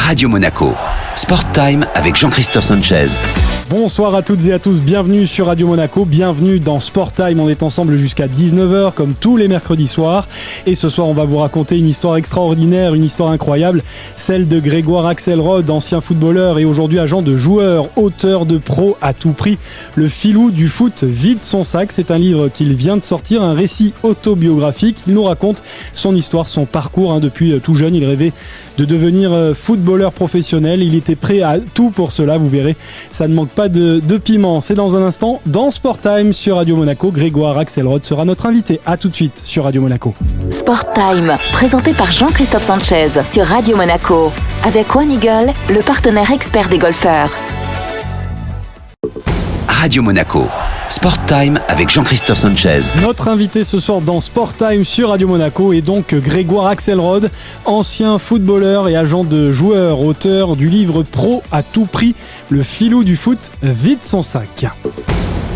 Radio Monaco. Sport Time avec Jean-Christophe Sanchez. Bonsoir à toutes et à tous, bienvenue sur Radio Monaco, bienvenue dans Sport Time. On est ensemble jusqu'à 19h comme tous les mercredis soirs. Et ce soir on va vous raconter une histoire extraordinaire, une histoire incroyable, celle de Grégoire Axelrod, ancien footballeur et aujourd'hui agent de joueur, auteur de Pro à tout prix. Le filou du foot vide son sac, c'est un livre qu'il vient de sortir, un récit autobiographique. Il nous raconte son histoire, son parcours. Depuis tout jeune, il rêvait de devenir footballeur professionnel. Il était prêt à tout pour cela, vous verrez, ça ne manque pas de piment. C'est dans un instant, dans Sport Time sur Radio Monaco. Grégoire Axelrod sera notre invité. À tout de suite sur Radio Monaco. Sport Time, présenté par Jean-Christophe Sanchez sur Radio Monaco. Avec One Eagle, le partenaire expert des golfeurs. Radio Monaco. Sport Time avec Jean-Christophe Sanchez. Notre invité ce soir dans Sport Time sur Radio Monaco est donc Grégoire Axelrod, ancien footballeur et agent de joueurs, auteur du livre Pro à tout prix. Le filou du foot vide son sac.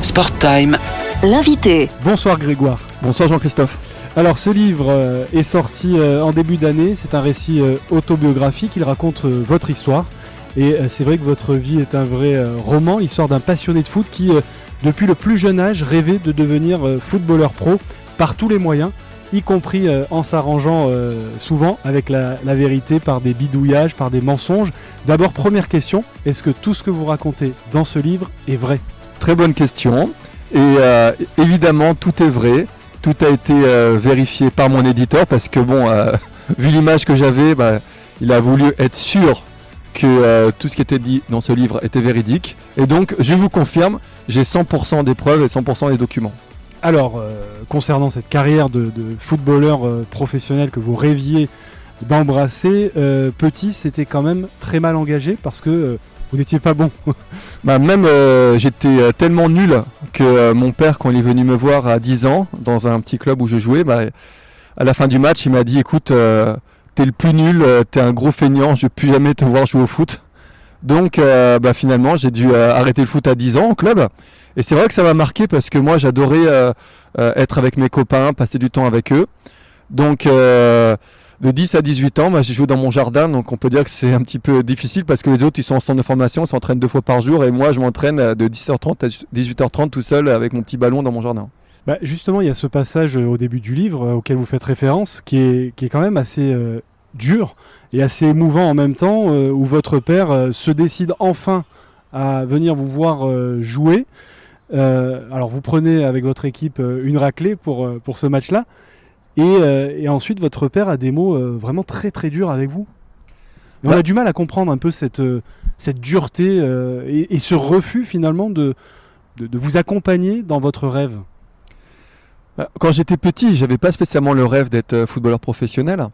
Sport Time. L'invité. Bonsoir Grégoire. Bonsoir Jean-Christophe. Alors ce livre est sorti en début d'année, c'est un récit autobiographique, il raconte votre histoire. Et c'est vrai que votre vie est un vrai roman, histoire d'un passionné de foot qui, depuis le plus jeune âge, rêvait de devenir footballeur pro par tous les moyens, y compris en s'arrangeant souvent avec la vérité par des bidouillages, par des mensonges. D'abord, première question, est-ce que tout ce que vous racontez dans ce livre est vrai ? Très bonne question. Et évidemment, tout est vrai. Tout a été vérifié par mon éditeur parce que, vu l'image que j'avais, il a voulu être sûr que tout ce qui était dit dans ce livre était véridique. Et donc, je vous confirme, j'ai 100% des preuves et 100% des documents. Alors, concernant cette carrière de footballeur professionnel que vous rêviez d'embrasser, petit, c'était quand même très mal engagé parce que vous n'étiez pas bon. J'étais tellement nul que mon père, quand il est venu me voir à 10 ans, dans un petit club où je jouais, à la fin du match, il m'a dit « Écoute, t'es le plus nul, t'es un gros feignant, je ne vais plus jamais te voir jouer au foot ». Donc finalement, j'ai dû arrêter le foot à 10 ans au club. Et c'est vrai que ça m'a marqué parce que moi, j'adorais être avec mes copains, passer du temps avec eux. Donc de 10 à 18 ans, j'ai joué dans mon jardin, donc on peut dire que c'est un petit peu difficile parce que les autres, ils sont en centre de formation, ils s'entraînent 2 fois par jour et moi, je m'entraîne de 10h30 à 18h30 tout seul avec mon petit ballon dans mon jardin. Justement, il y a ce passage au début du livre auquel vous faites référence qui est quand même assez dur et assez émouvant en même temps, où votre père se décide enfin à venir vous voir jouer. Alors vous prenez avec votre équipe une raclée pour ce match-là. Et ensuite, votre père a des mots vraiment très très durs avec vous. Et on a du mal à comprendre un peu cette dureté et ce refus finalement de vous accompagner dans votre rêve. Quand j'étais petit, j'avais pas spécialement le rêve d'être footballeur professionnel.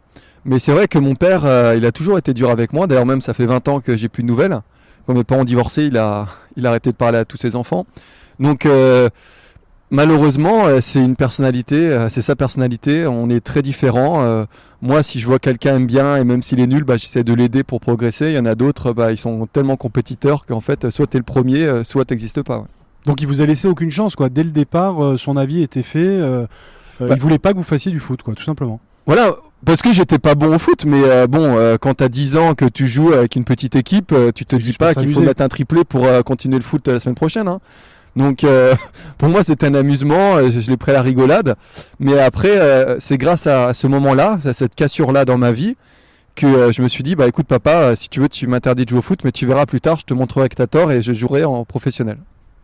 Mais c'est vrai que mon père, il a toujours été dur avec moi. D'ailleurs, même ça fait 20 ans que j'ai plus de nouvelles. Quand mes parents ont divorcé, il a arrêté de parler à tous ses enfants. Donc malheureusement, c'est une personnalité, c'est sa personnalité, on est très différents. Moi, si je vois quelqu'un aime bien et même s'il est nul, j'essaie de l'aider pour progresser. Il y en a d'autres, ils sont tellement compétiteurs qu'en fait, soit tu es le premier, soit tu n'existes pas. Ouais. Donc il vous a laissé aucune chance, quoi. Dès le départ, son avis était fait. Il voulait pas que vous fassiez du foot, quoi, tout simplement. Voilà, parce que j'étais pas bon au foot, mais quand tu as 10 ans, que tu joues avec une petite équipe, tu te dis pas qu'il faut mettre un triplé pour continuer le foot la semaine prochaine. Hein. Donc pour moi c'était un amusement, je l'ai pris à la rigolade, mais après c'est grâce à ce moment-là, à cette cassure-là dans ma vie, que je me suis dit écoute papa, si tu veux tu m'interdis de jouer au foot, mais tu verras plus tard, je te montrerai que t'as tort et je jouerai en professionnel.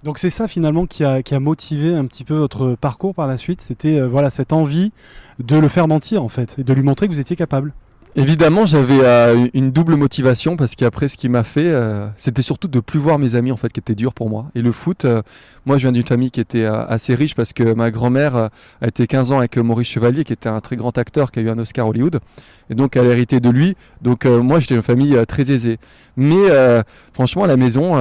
Donc c'est ça finalement qui a motivé un petit peu votre parcours par la suite, c'était cette envie de le faire mentir en fait, et de lui montrer que vous étiez capable. Évidemment, j'avais une double motivation parce qu'après, ce qui m'a fait, c'était surtout de plus voir mes amis en fait, qui étaient durs pour moi. Et le foot, moi, je viens d'une famille qui était assez riche parce que ma grand-mère a été 15 ans avec Maurice Chevalier, qui était un très grand acteur, qui a eu un Oscar Hollywood, et donc elle a hérité de lui. Donc moi, j'étais une famille très aisée. Mais franchement, à la maison,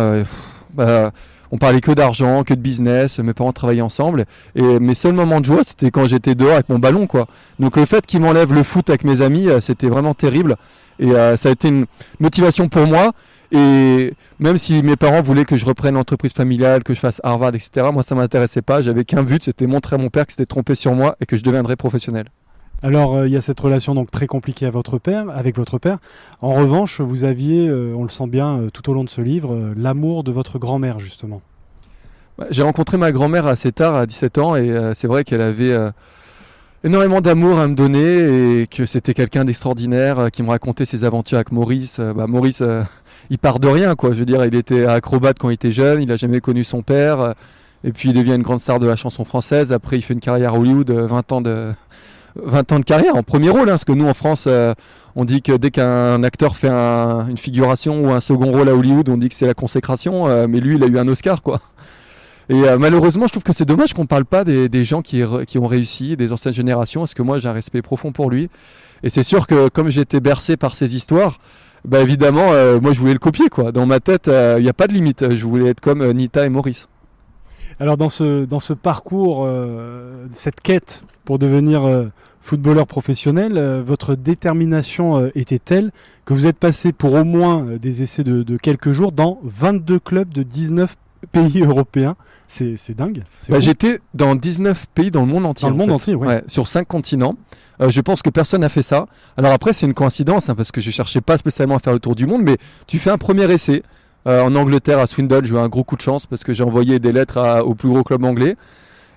on parlait que d'argent, que de business, mes parents travaillaient ensemble et mes seuls moments de joie c'était quand j'étais dehors avec mon ballon quoi. Donc le fait qu'ils m'enlèvent le foot avec mes amis, c'était vraiment terrible et ça a été une motivation pour moi et même si mes parents voulaient que je reprenne l'entreprise familiale, que je fasse Harvard, etc. Moi ça m'intéressait pas, j'avais qu'un but, c'était montrer à mon père qu'il s'était trompé sur moi et que je deviendrais professionnel. Alors, il y a cette relation donc très compliquée avec votre père. En revanche, vous aviez, on le sent bien tout au long de ce livre, l'amour de votre grand-mère, justement. J'ai rencontré ma grand-mère assez tard, à 17 ans, et c'est vrai qu'elle avait énormément d'amour à me donner et que c'était quelqu'un d'extraordinaire qui me racontait ses aventures avec Maurice. Maurice, il part de rien, quoi. Je veux dire, il était acrobate quand il était jeune, il n'a jamais connu son père, et puis il devient une grande star de la chanson française. Après, il fait une carrière à Hollywood, 20 ans de carrière en premier rôle, hein, parce que nous en France, on dit que dès qu'un acteur fait une figuration ou un second rôle à Hollywood, on dit que c'est la consécration, mais lui, il a eu un Oscar, quoi. Et malheureusement, je trouve que c'est dommage qu'on ne parle pas des gens qui ont réussi, des anciennes générations, parce que moi, j'ai un respect profond pour lui. Et c'est sûr que comme j'ai été bercé par ces histoires, évidemment, moi, je voulais le copier, quoi. Dans ma tête, il n'y a pas de limite. Je voulais être comme Nita et Maurice. Alors, dans ce parcours, cette quête pour devenir footballeur professionnel, votre détermination était telle que vous êtes passé pour au moins des essais de quelques jours dans 22 clubs de 19 pays européens. C'est dingue. J'étais dans 19 pays dans le monde entier. Dans le monde entier, oui. Ouais, sur 5 continents. Je pense que personne n'a fait ça. Alors après, c'est une coïncidence, hein, parce que je ne cherchais pas spécialement à faire le tour du monde, mais tu fais un premier essai. En Angleterre, à Swindon, j'ai eu un gros coup de chance parce que j'ai envoyé des lettres au plus gros club anglais.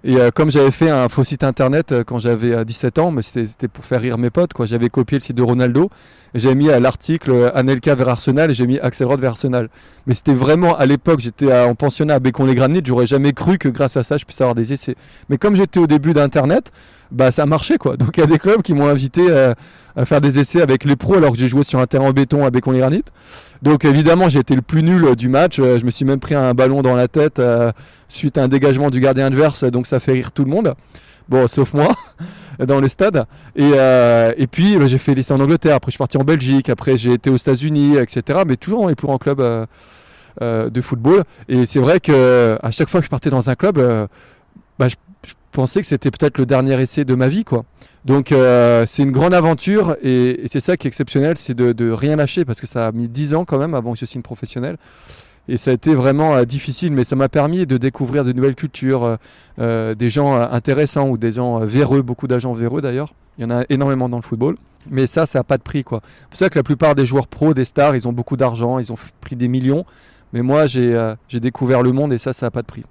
Et comme j'avais fait un faux site internet quand j'avais 17 ans, mais c'était pour faire rire mes potes, quoi. J'avais copié le site de Ronaldo et j'avais mis l'article Anelka vers Arsenal et j'ai mis Axelrod vers Arsenal. Mais c'était vraiment, à l'époque, j'étais en pensionnat à Bécon-les-Granit, j'aurais jamais cru que grâce à ça, je puisse avoir des essais. Mais comme j'étais au début d'Internet, ça marchait, quoi. Donc il y a des clubs qui m'ont invité à faire des essais avec les pros alors que j'ai joué sur un terrain en béton à Bécon-les-Granit. Donc évidemment, j'ai été le plus nul du match. Je me suis même pris un ballon dans la tête suite à un dégagement du gardien adverse, donc ça fait rire tout le monde. Bon, sauf moi, dans le stade. Et puis, j'ai fait l'essai en Angleterre. Après, je suis parti en Belgique. Après, j'ai été aux États-Unis, etc. Mais toujours dans les plus grands clubs de football. Et c'est vrai qu'à chaque fois que je partais dans un club, je pensais que c'était peut-être le dernier essai de ma vie, quoi. Donc c'est une grande aventure et c'est ça qui est exceptionnel, c'est de rien lâcher parce que ça a mis 10 ans quand même avant que je signe professionnel. Et ça a été vraiment difficile, mais ça m'a permis de découvrir de nouvelles cultures, des gens intéressants ou des gens véreux, beaucoup d'agents véreux d'ailleurs. Il y en a énormément dans le football. Mais ça n'a pas de prix, quoi. C'est pour ça que la plupart des joueurs pros, des stars, ils ont beaucoup d'argent, ils ont pris des millions. Mais moi, j'ai découvert le monde et ça n'a pas de prix.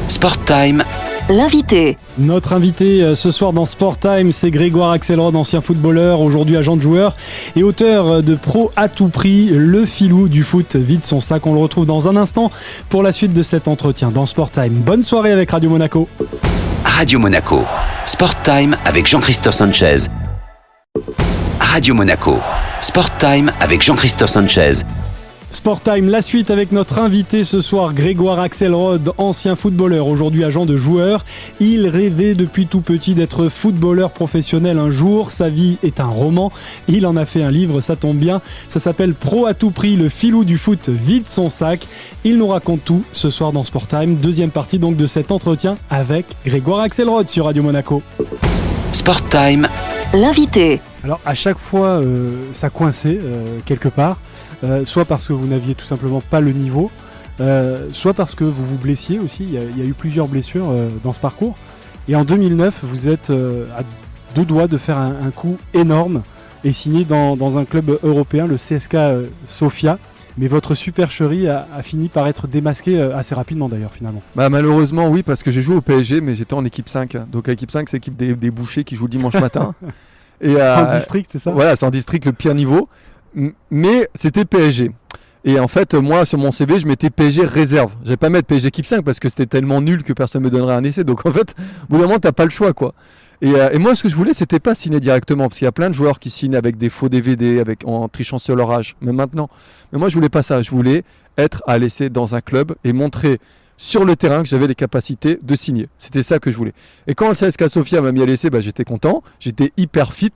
Sport Time. L'invité. Notre invité ce soir dans Sport Time, c'est Grégoire Axelrod, ancien footballeur, aujourd'hui agent de joueur et auteur de Pro à tout prix, le filou du foot vide son sac. On le retrouve dans un instant pour la suite de cet entretien dans Sport Time. Bonne soirée avec Radio Monaco. Radio Monaco. Sport Time avec Jean-Christophe Sanchez. Radio Monaco. Sport Time avec Jean-Christophe Sanchez. Sport Time, la suite avec notre invité ce soir, Grégoire Axelrod, ancien footballeur, aujourd'hui agent de joueur. Il rêvait depuis tout petit d'être footballeur professionnel un jour. Sa vie est un roman. Il en a fait un livre, ça tombe bien. Ça s'appelle Pro à tout prix, le filou du foot vide son sac. Il nous raconte tout ce soir dans Sport Time. Deuxième partie donc de cet entretien avec Grégoire Axelrod sur Radio Monaco. Sport Time. L'invité. Alors à chaque fois, ça coinçait quelque part. Soit parce que vous n'aviez tout simplement pas le niveau, soit parce que vous vous blessiez aussi. Il y a eu plusieurs blessures dans ce parcours. Et en 2009, vous êtes à deux doigts de faire un coup énorme et signé dans un club européen, le CSKA Sofia. Mais votre supercherie a fini par être démasquée assez rapidement d'ailleurs finalement. Malheureusement oui, parce que j'ai joué au PSG, mais j'étais en équipe 5. Donc l'équipe 5, c'est l'équipe des bouchers qui jouent le dimanche matin. Et, en district, c'est ça ? Voilà, c'est en district le pire niveau. Mais c'était PSG. Et en fait, moi, sur mon CV, je mettais PSG réserve. J'allais pas mettre PSG équipe 5 parce que c'était tellement nul que personne me donnerait un essai. Donc en fait, au bout d'un moment, t'as pas le choix, quoi. Et moi, ce que je voulais, c'était pas signer directement. Parce qu'il y a plein de joueurs qui signent avec des faux DVD, en trichant sur leur âge, même maintenant. Mais moi, je voulais pas ça. Je voulais être à l'essai dans un club et montrer sur le terrain que j'avais les capacités de signer. C'était ça que je voulais. Et quand le CSKA Sofia m'a mis à l'essai, j'étais content. J'étais hyper fit.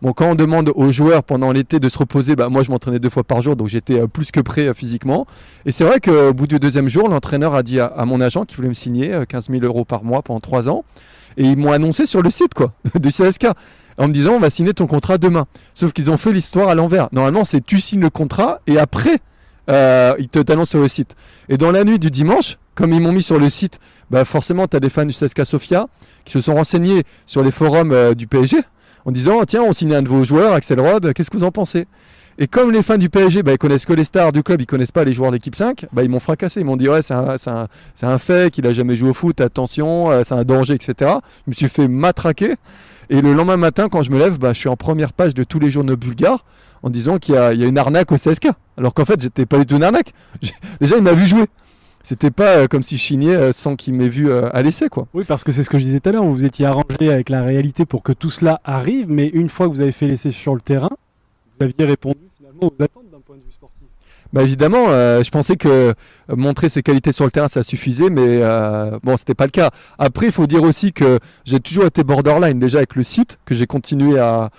Bon, quand on demande aux joueurs pendant l'été de se reposer, moi je m'entraînais 2 fois par jour, donc j'étais plus que prêt physiquement. Et c'est vrai qu'au bout du 2e jour, l'entraîneur a dit à mon agent qu'il voulait me signer 15 000 € par mois pendant 3 ans. Et ils m'ont annoncé sur le site du CSK, en me disant on va signer ton contrat demain. Sauf qu'ils ont fait l'histoire à l'envers. Normalement, c'est tu signes le contrat et après, ils t'annoncent sur le site. Et dans la nuit du dimanche, comme ils m'ont mis sur le site, forcément, tu as des fans du CSKA Sofia qui se sont renseignés sur les forums du PSG. en disant tiens, on signe un de vos joueurs, Axel Rod, qu'est-ce que vous en pensez? Et comme les fans du PSG, ils connaissent que les stars du club, ils connaissent pas les joueurs de l'équipe 5, ils m'ont fracassé. Ils m'ont dit ouais, c'est un fake, il a jamais joué au foot, attention, c'est un danger, etc. Je me suis fait matraquer. Et le lendemain matin, quand je me lève, je suis en première page de tous les journaux bulgares en disant qu'il y a une arnaque au CSK. Alors qu'en fait, j'étais pas du tout une arnaque. Déjà, il m'a vu jouer. C'était pas comme si je signais sans qu'il m'ait vu à l'essai, quoi. Oui, parce que c'est ce que je disais tout à l'heure, vous étiez arrangé avec la réalité pour que tout cela arrive, mais une fois que vous avez fait l'essai sur le terrain, vous aviez répondu finalement aux attentes d'un point de vue sportif. Évidemment, je pensais que montrer ses qualités sur le terrain, ça suffisait, mais bon, c'était pas le cas. Après, il faut dire aussi que j'ai toujours été borderline, déjà avec le site, que j'ai continué à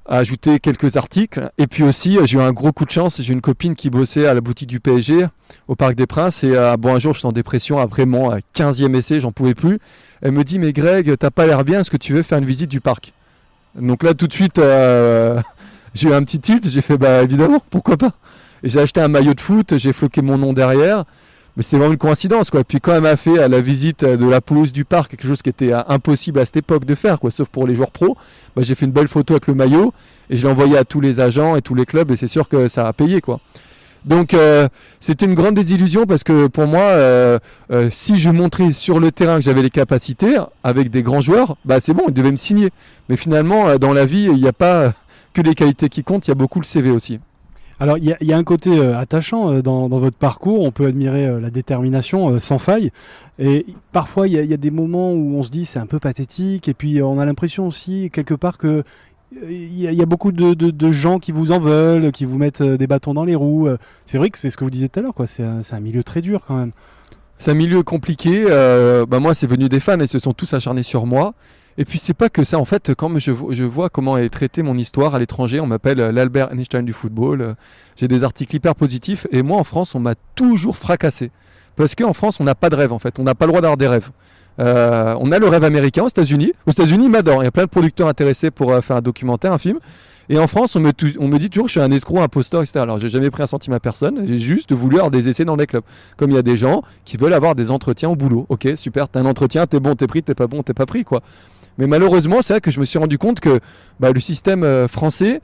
ajouter quelques articles. Et puis aussi, j'ai eu un gros coup de chance. J'ai une copine qui bossait à la boutique du PSG au Parc des Princes. Et un jour, je suis en dépression après mon 15e essai, j'en pouvais plus. Elle me dit, mais Greg, t'as pas l'air bien, est-ce que tu veux faire une visite du parc? Donc là, tout de suite, j'ai eu un petit tilt. J'ai fait, évidemment, pourquoi pas? Et j'ai acheté un maillot de foot, j'ai floqué mon nom derrière. Mais c'est vraiment une coïncidence, quoi. Puis quand elle m'a fait la visite de la pelouse du parc, quelque chose qui était impossible à cette époque de faire, quoi, sauf pour les joueurs pros, j'ai fait une belle photo avec le maillot et je l'ai envoyé à tous les agents et tous les clubs et c'est sûr que ça a payé, quoi. Donc c'était une grande désillusion parce que pour moi, si je montrais sur le terrain que j'avais les capacités avec des grands joueurs, c'est bon, ils devaient me signer. Mais finalement, dans la vie, il n'y a pas que les qualités qui comptent, il y a beaucoup le CV aussi. Alors, il y a un côté attachant dans votre parcours. On peut admirer la détermination sans faille. Et parfois, il y a des moments où on se dit c'est un peu pathétique. Et puis, on a l'impression aussi, quelque part, que il y a beaucoup de gens qui vous en veulent, qui vous mettent des bâtons dans les roues. C'est vrai que c'est ce que vous disiez tout à l'heure, quoi. C'est un milieu très dur, quand même. C'est un milieu compliqué. Moi, c'est venu des fans et ils se sont tous acharnés sur moi. Et puis c'est pas que ça, en fait, quand je vois comment est traitée mon histoire à l'étranger, on m'appelle l'Albert Einstein du football, j'ai des articles hyper positifs, et moi en France on m'a toujours fracassé. Parce qu'en France on n'a pas de rêve en fait, on n'a pas le droit d'avoir des rêves. On a le rêve américain aux États-Unis ils m'adorent, il y a plein de producteurs intéressés pour faire un documentaire, un film. Et en France, on me dit toujours que je suis un escroc, un imposteur, etc. Alors, j'ai jamais pris un centime à personne. J'ai juste voulu avoir des essais dans les clubs. Comme il y a des gens qui veulent avoir des entretiens au boulot. Ok, super, t'as un entretien, t'es bon, t'es pris, t'es pas bon, t'es pas pris, quoi. Mais malheureusement, c'est vrai que je me suis rendu compte que le système français,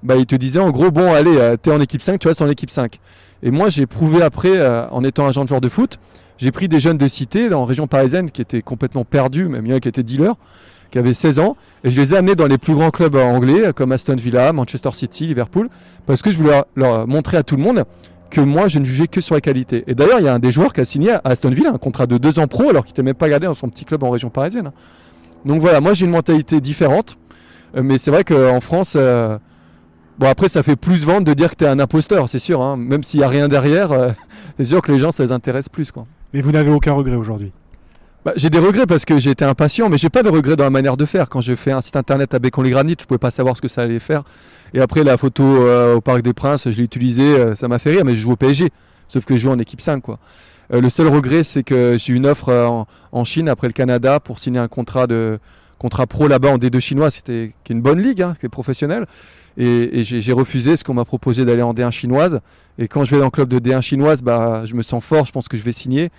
il te disait en gros, bon, allez, t'es en équipe 5, tu restes en équipe 5. Et moi, j'ai prouvé après, en étant agent de joueur de foot, j'ai pris des jeunes de cité, en région parisienne, qui étaient complètement perdus, même il y en a qui étaient dealers, qui avaient 16 ans, et je les ai amenés dans les plus grands clubs anglais, comme Aston Villa, Manchester City, Liverpool, parce que je voulais leur montrer à tout le monde que moi, je ne jugeais que sur la qualité. Et d'ailleurs, il y a un des joueurs qui a signé à Aston Villa un contrat de 2 ans pro, alors qu'il n'était même pas gardé dans son petit club en région parisienne. Donc voilà, moi j'ai une mentalité différente, mais c'est vrai qu'en France, après ça fait plus vendre de dire que tu es un imposteur, c'est sûr, hein, même s'il n'y a rien derrière, c'est sûr que les gens ça les intéresse plus, quoi. Mais vous n'avez aucun regret aujourd'hui? J'ai des regrets parce que j'ai été impatient, mais j'ai pas de regrets dans la manière de faire. Quand j'ai fait un site internet à Bécon-les-Granites, je pouvais pas savoir ce que ça allait faire. Et après la photo au Parc des Princes, je l'ai utilisée, ça m'a fait rire, mais je joue au PSG, sauf que je joue en équipe 5, quoi. Le seul regret, c'est que j'ai eu une offre en Chine après le Canada pour signer un contrat pro là-bas en D2 chinois, qui est une bonne ligue, qui est professionnelle. Et j'ai refusé ce qu'on m'a proposé d'aller en D1 chinoise. Et quand je vais dans le club de D1 chinoise, je me sens fort, je pense que je vais signer.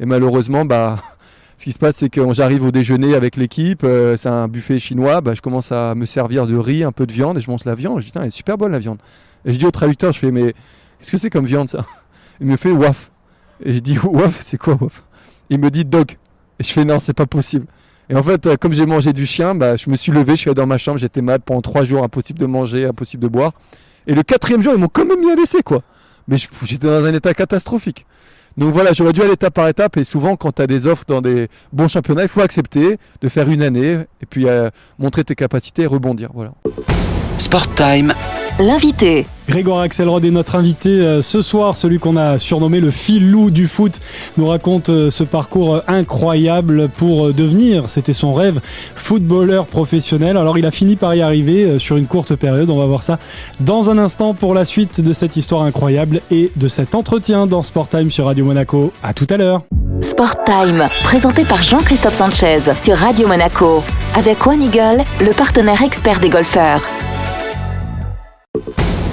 Et malheureusement, ce qui se passe, c'est que quand j'arrive au déjeuner avec l'équipe, c'est un buffet chinois, je commence à me servir de riz, un peu de viande, et je mange la viande. Je dis, elle est super bonne la viande. Et je dis au traducteur, je fais, mais qu'est-ce que c'est comme viande ça? Il me fait waf. Et je dis, waf, c'est quoi waf? Il me dit dog. Et je fais, non, c'est pas possible. Et en fait, comme j'ai mangé du chien, je me suis levé, je suis allé dans ma chambre, j'étais malade pendant 3 jours, impossible de manger, impossible de boire. Et le 4e jour, ils m'ont quand même mis à l'essai, quoi. Mais j'étais dans un état catastrophique. Donc voilà, j'aurais dû aller étape par étape. Et souvent, quand tu as des offres dans des bons championnats, il faut accepter de faire une année et puis montrer tes capacités et rebondir. Voilà. Sport Time. L'invité. Grégoire Axelrod est notre invité ce soir, celui qu'on a surnommé le filou du foot, nous raconte ce parcours incroyable pour devenir, c'était son rêve, footballeur professionnel. Alors il a fini par y arriver sur une courte période, on va voir ça dans un instant pour la suite de cette histoire incroyable et de cet entretien dans Sport Time sur Radio Monaco. À tout à l'heure. Sport Time, présenté par Jean-Christophe Sanchez sur Radio Monaco, avec One Eagle, le partenaire expert des golfeurs.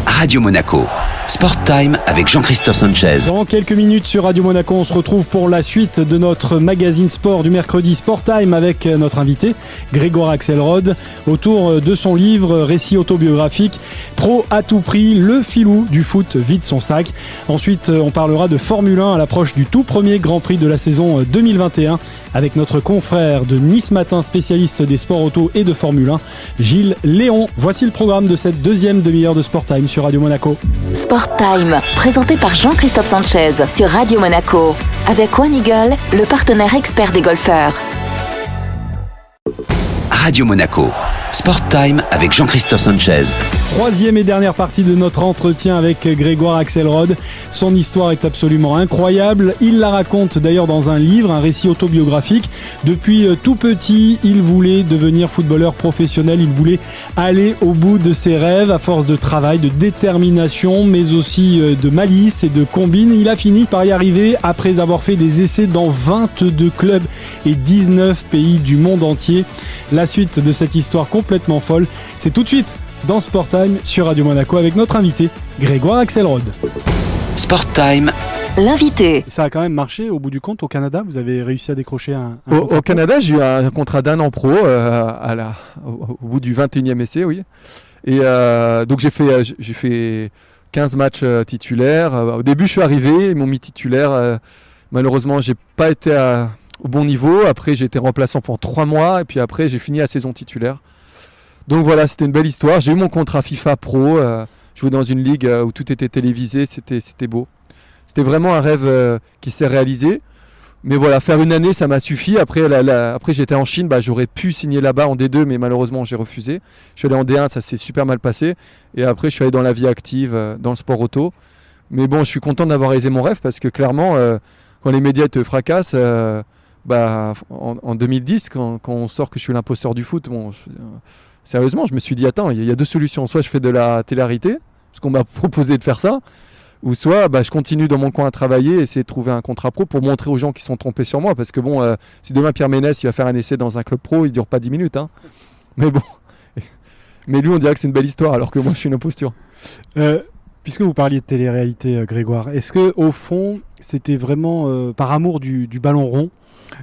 Radio Monaco, Sport Time avec Jean-Christophe Sanchez. Dans quelques minutes sur Radio Monaco, on se retrouve pour la suite de notre magazine sport du mercredi Sport Time avec notre invité Grégoire Axelrod autour de son livre récit autobiographique Pro à tout prix, le filou du foot vide son sac. Ensuite, on parlera de Formule 1 à l'approche du tout premier Grand Prix de la saison 2021 avec notre confrère de Nice Matin, spécialiste des sports auto et de Formule 1, Gilles Léon. Voici le programme de cette deuxième demi-heure de Sport Time sur Radio Monaco. Sport Time, présenté par Jean-Christophe Sanchez sur Radio Monaco, avec One Eagle, le partenaire expert des golfeurs. Radio Monaco, Sport Time avec Jean-Christophe Sanchez. Troisième et dernière partie de notre entretien avec Grégoire Axelrod. Son histoire est absolument incroyable. Il la raconte d'ailleurs dans un livre, un récit autobiographique. Depuis tout petit, il voulait devenir footballeur professionnel. Il voulait aller au bout de ses rêves à force de travail, de détermination, mais aussi de malice et de combine. Il a fini par y arriver après avoir fait des essais dans 22 clubs et 19 pays du monde entier. La suite de cette histoire complètement folle, c'est tout de suite dans Sport Time sur Radio Monaco avec notre invité Grégoire Axelrod. Sport Time. L'invité. Ça a quand même marché au bout du compte au Canada. Vous avez réussi à décrocher un Au Canada, j'ai eu un contrat d'1 an pro au bout du 21e essai, oui. Et donc j'ai fait 15 matchs titulaires. Au début, je suis arrivé, ils m'ont mis titulaire. Malheureusement, j'ai pas été au bon niveau. Après, j'ai été remplaçant pendant 3 mois. Et puis après, j'ai fini la saison titulaire. Donc voilà, c'était une belle histoire. J'ai eu mon contrat FIFA Pro. Jouer dans une ligue où tout était télévisé, c'était beau. C'était vraiment un rêve qui s'est réalisé. Mais voilà, faire une année, ça m'a suffi. Après, après j'étais en Chine, j'aurais pu signer là-bas en D2, mais malheureusement, j'ai refusé. Je suis allé en D1, ça s'est super mal passé. Et après, je suis allé dans la vie active, dans le sport auto. Mais bon, je suis content d'avoir réalisé mon rêve parce que clairement, quand les médias te fracassent, en 2010, quand on sort que je suis l'imposteur du foot, sérieusement, je me suis dit, attends, il y a 2 solutions. Soit je fais de la télé-réalité, parce qu'on m'a proposé de faire ça, ou soit je continue dans mon coin à travailler et essayer de trouver un contrat pro pour montrer aux gens qui sont trompés sur moi. Parce que si demain Pierre Ménès il va faire un essai dans un club pro, il ne dure pas 10 minutes. Hein. Mais bon. Mais lui, on dirait que c'est une belle histoire, alors que moi, je suis une imposture. Puisque vous parliez de télé-réalité, Grégoire, est-ce que au fond, c'était vraiment par amour du ballon rond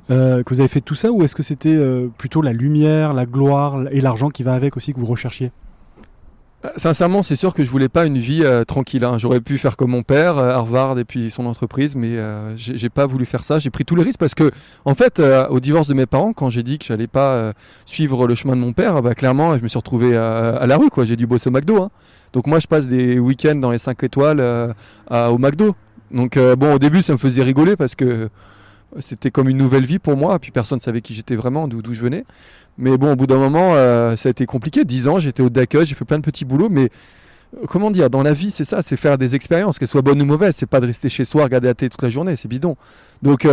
que vous avez fait tout ça, ou est-ce que c'était plutôt la lumière, la gloire et l'argent qui va avec aussi que vous recherchiez ? Sincèrement, c'est sûr que je voulais pas une vie tranquille. Hein. J'aurais pu faire comme mon père, Harvard et puis son entreprise, mais j'ai pas voulu faire ça. J'ai pris tous les risques parce que, en fait, au divorce de mes parents, quand j'ai dit que j'allais pas suivre le chemin de mon père, clairement, je me suis retrouvé à la rue, quoi. J'ai dû bosser au McDo. Hein. Donc moi, je passe des week-ends dans les 5 étoiles au McDo. Donc au début, ça me faisait rigoler parce que c'était comme une nouvelle vie pour moi. Puis personne ne savait qui j'étais vraiment, d'où je venais. Mais bon, au bout d'un moment, ça a été compliqué. 10 ans, j'étais au d'accueil, j'ai fait plein de petits boulots. Mais comment dire, dans la vie, c'est ça, c'est faire des expériences, qu'elles soient bonnes ou mauvaises. C'est pas de rester chez soi, regarder la télé toute la journée, c'est bidon. Donc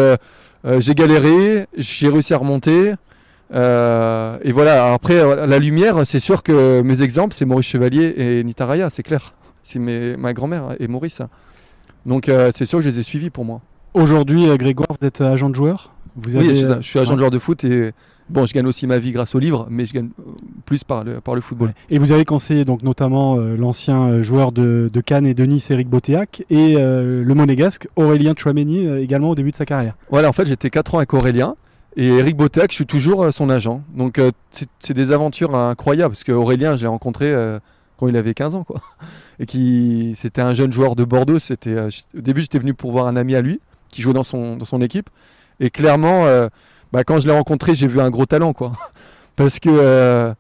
j'ai galéré, j'ai réussi à remonter. Et voilà, alors après, la lumière, c'est sûr que mes exemples, c'est Maurice Chevalier et Nita Raya, c'est clair. C'est ma grand-mère et Maurice. Donc c'est sûr que je les ai suivis pour moi. Aujourd'hui, Grégoire, vous êtes agent de joueur ? Oui, je suis agent de joueur de foot et je gagne aussi ma vie grâce au livre, mais je gagne plus par le football. Ouais. Et vous avez conseillé donc notamment l'ancien joueur de Cannes et de Nice, Éric Botéac, et le monégasque Aurélien Tchouaméni également au début de sa carrière. Voilà, en fait, j'étais 4 ans avec Aurélien et Éric Botéac, je suis toujours son agent. Donc c'est des aventures incroyables parce qu'Aurélien, je l'ai rencontré quand il avait 15 ans, quoi. Et c'était un jeune joueur de Bordeaux. Au début, j'étais venu pour voir un ami à lui qui jouait dans son équipe. Et clairement, quand je l'ai rencontré, j'ai vu un gros talent, quoi. Parce que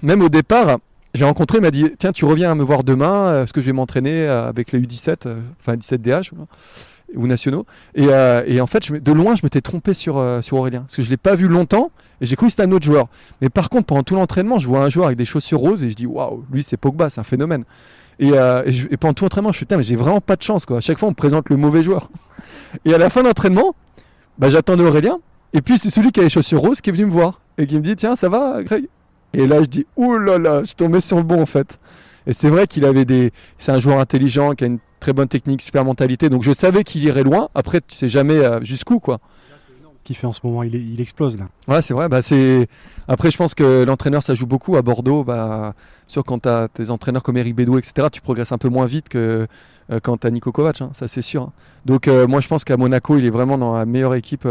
même au départ, j'ai rencontré, il m'a dit, tiens, tu reviens me voir demain, parce que je vais m'entraîner avec les U17, 17DH ou nationaux. Et en fait, de loin, je m'étais trompé sur Aurélien. Parce que je ne l'ai pas vu longtemps, et j'ai cru que c'était un autre joueur. Mais par contre, pendant tout l'entraînement, je vois un joueur avec des chaussures roses, et je dis, waouh, lui, c'est Pogba, c'est un phénomène. Et pendant tout l'entraînement, je me suis dit, mais j'ai vraiment pas de chance, quoi. À chaque fois, on me présente le mauvais joueur. Et à la fin de l'entraînement, j'attendais Aurélien, et puis c'est celui qui a les chaussures roses qui est venu me voir, et qui me dit, tiens, ça va, Greg? Et là, je dis, ouh là là, je suis tombé sur le bon, en fait. Et c'est vrai qu'il avait c'est un joueur intelligent, qui a une très bonne technique, super mentalité, donc je savais qu'il irait loin. Après, tu sais jamais jusqu'où, quoi. qu'il fait en ce moment. Il explose là. Ouais, c'est vrai. Après, je pense que l'entraîneur, ça joue beaucoup. À Bordeaux, sûr, quand tu as tes entraîneurs comme Eric Bédou, etc., tu progresses un peu moins vite que quand tu as Niko Kovac, hein, ça c'est sûr. Hein. Donc, moi, je pense qu'à Monaco, il est vraiment dans la meilleure équipe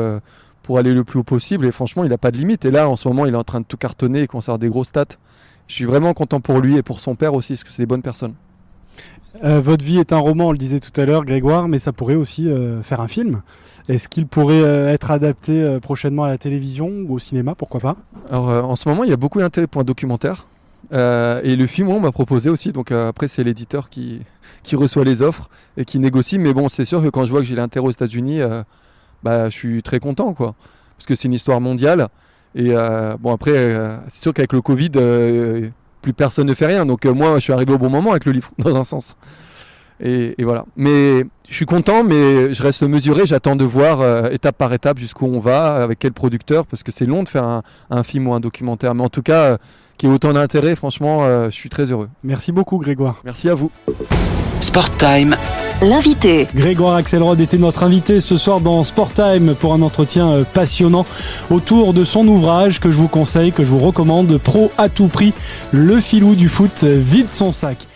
pour aller le plus haut possible. Et franchement, il n'a pas de limite. Et là, en ce moment, il est en train de tout cartonner et commence à avoir des grosses stats. Je suis vraiment content pour lui et pour son père aussi, parce que c'est des bonnes personnes. Votre vie est un roman, on le disait tout à l'heure, Grégoire, mais ça pourrait aussi faire un film. Est-ce qu'il pourrait être adapté prochainement à la télévision ou au cinéma, pourquoi pas ? Alors, en ce moment, il y a beaucoup d'intérêt pour un documentaire. Et le film, on m'a proposé aussi. Donc après, c'est l'éditeur qui reçoit les offres et qui négocie. Mais bon, c'est sûr que quand je vois que j'ai l'intérêt aux États-Unis, je suis très content, quoi. Parce que c'est une histoire mondiale. Et après, c'est sûr qu'avec le Covid, plus personne ne fait rien. Donc moi, je suis arrivé au bon moment avec le livre, dans un sens. Et voilà. Mais je suis content, mais je reste mesuré. J'attends de voir étape par étape jusqu'où on va, avec quel producteur, parce que c'est long de faire un film ou un documentaire. Mais en tout cas, qu'il y ait autant d'intérêt, franchement, je suis très heureux. Merci beaucoup, Grégoire. Merci à vous. Sport Time. L'invité. Grégoire Axelrod était notre invité ce soir dans Sport Time pour un entretien passionnant autour de son ouvrage que je vous conseille, que je vous recommande, Pro à tout prix, le filou du foot vide son sac.